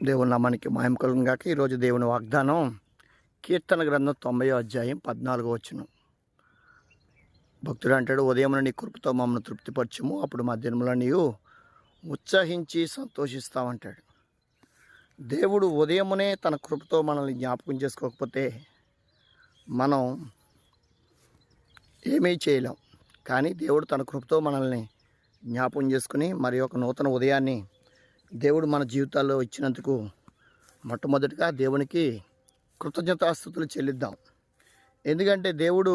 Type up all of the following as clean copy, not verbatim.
దేవుని నామానికి మహిమ కలుగును గాక. ఈరోజు దేవుని వాగ్దానం కీర్తన గ్రంథం 90వ అధ్యాయం 14వ వచనం. భక్తుడు అంటాడు, ఉదయమున నీ కృపతో మమ్మల్ని తృప్తిపరచుము, అప్పుడు మధ్యాహ్నంలో నీవు ఉత్సహించి సంతోషిస్తామంటాడు. దేవుడు ఉదయమునే తన కృపతో మనల్ని జ్ఞాపకం చేసుకోకపోతే మనం ఏమీ చేయలేం. కానీ దేవుడు తన కృపతో మనల్ని జ్ఞాపకం చేసుకుని మరి ఒక నూతన ఉదయాన్ని దేవుడు మన జీవితాల్లో ఇచ్చినందుకు మొట్టమొదటిగా దేవునికి కృతజ్ఞతాస్తుతులు చెల్లిద్దాం. ఎందుకంటే దేవుడు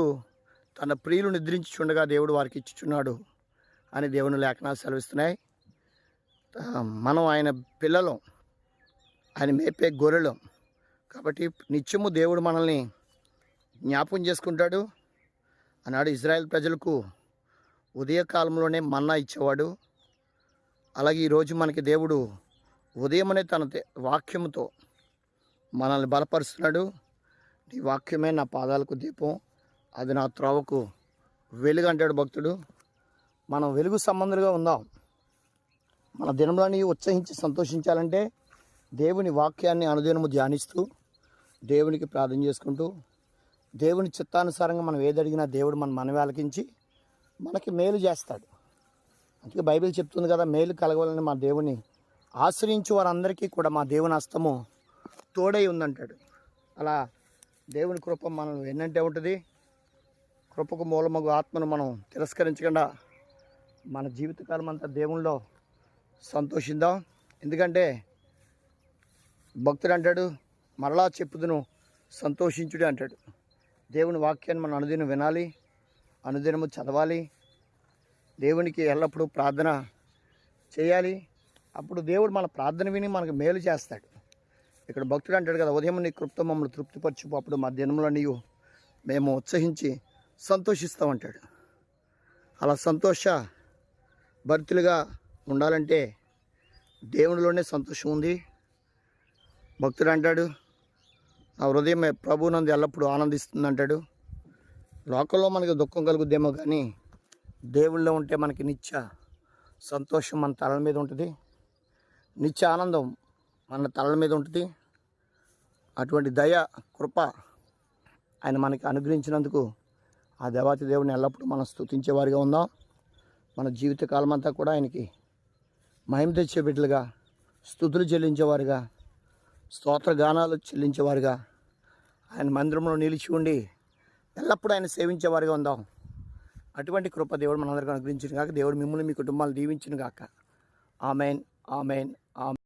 తన ప్రియులు నిద్రించుచుండగా దేవుడు వారికి ఇచ్చుచున్నాడు అని దేవుని లేఖనాలు సెలవిస్తున్నాయి. మనం ఆయన పిల్లలం, ఆయన మేపే గొర్రెలం. కాబట్టి నిత్యము దేవుడు మనల్ని జ్ఞాపకం చేసుకుంటాడు. ఆనాడు ఇజ్రాయెల్ ప్రజలకు ఉదయకాలంలోనే మన్నా ఇచ్చేవాడు. అలాగే ఈరోజు మనకి దేవుడు ఉదయమనే తన వాక్యముతో మనల్ని బలపరుస్తున్నాడు. నీ వాక్యమే నా పాదాలకు దీపం, అది నా త్రోవకు వెలుగు అంటాడు భక్తుడు. మనం వెలుగు సంబంధులుగా ఉందాం. మన దినంలోని ఉత్సహించి సంతోషించాలంటే దేవుని వాక్యాన్ని అనుదినము ధ్యానిస్తూ దేవునికి ప్రార్థన చేసుకుంటూ దేవుని చిత్తానుసారంగా మనం ఏది అడిగినా దేవుడు మన మనవి ఆలకించి మనకి మేలు చేస్తాడు. అందుకే బైబిల్ చెప్తుంది కదా, మేలు కలగాలని మా దేవుని ఆశ్రయించు వారందరికీ కూడా మా దేవుని హస్తము తోడై ఉందంటాడు. అలా దేవుని కృప మనం ఎన్నంటే ఉంటుంది. కృపకు మూలమగు ఆత్మను మనం తిరస్కరించకుండా మన జీవితకాలం అంతా దేవునిలో సంతోషిద్దాం. ఎందుకంటే భక్తుడు అంటాడు, మరలా చెప్పుదును సంతోషించుడి అంటాడు. దేవుని వాక్యాన్ని మనం అనుదినం వినాలి, అనుదినము చదవాలి, దేవునికి ఎల్లప్పుడూ ప్రార్థన చేయాలి. అప్పుడు దేవుడు మన ప్రార్థన విని మనకు మేలు చేస్తాడు. ఇక్కడ భక్తుడు అంటాడు కదా, ఉదయం నీ కృపతో మమ్మల్ని తృప్తిపరచు, అప్పుడు మా దినంలో నీవు మేము ఉత్సహించి సంతోషిస్తామంటాడు. అలా సంతోష భర్తలుగా ఉండాలంటే దేవునిలోనే సంతోషం ఉంది. భక్తుడు అంటాడు, నా హృదయం ప్రభువునందు ఎల్లప్పుడూ ఆనందిస్తుంది అంటాడు. లోకంలో మనకి దుఃఖం కలుగుద్దేమో కానీ దేవుళ్ళో ఉంటే మనకి నిత్య సంతోషం మన తలల మీద ఉంటుంది, నిత్య ఆనందం మన తలల మీద ఉంటుంది. అటువంటి దయ కృప ఆయన మనకి అనుగ్రహించినందుకు ఆ దేవాతి దేవుని ఎల్లప్పుడూ మనం స్తుతించేవారిగా ఉందాం. మన జీవితకాలం అంతా కూడా ఆయనకి మహిమ తెచ్చే బిడ్డలుగా, స్తుతులు చెల్లించేవారుగా, స్తోత్ర గానాలు చెల్లించేవారుగా, ఆయన మందిరంలో నిలిచి ఉండి ఎల్లప్పుడూ ఆయన సేవించేవారుగా ఉందాం. అటువంటి కృప దేవుడు మనందరికీ అనుగ్రహించును గాక. దేవుడు మిమ్మల్ని మీ కుటుంబాలు దీవించును గాక. Amen, amen, amen.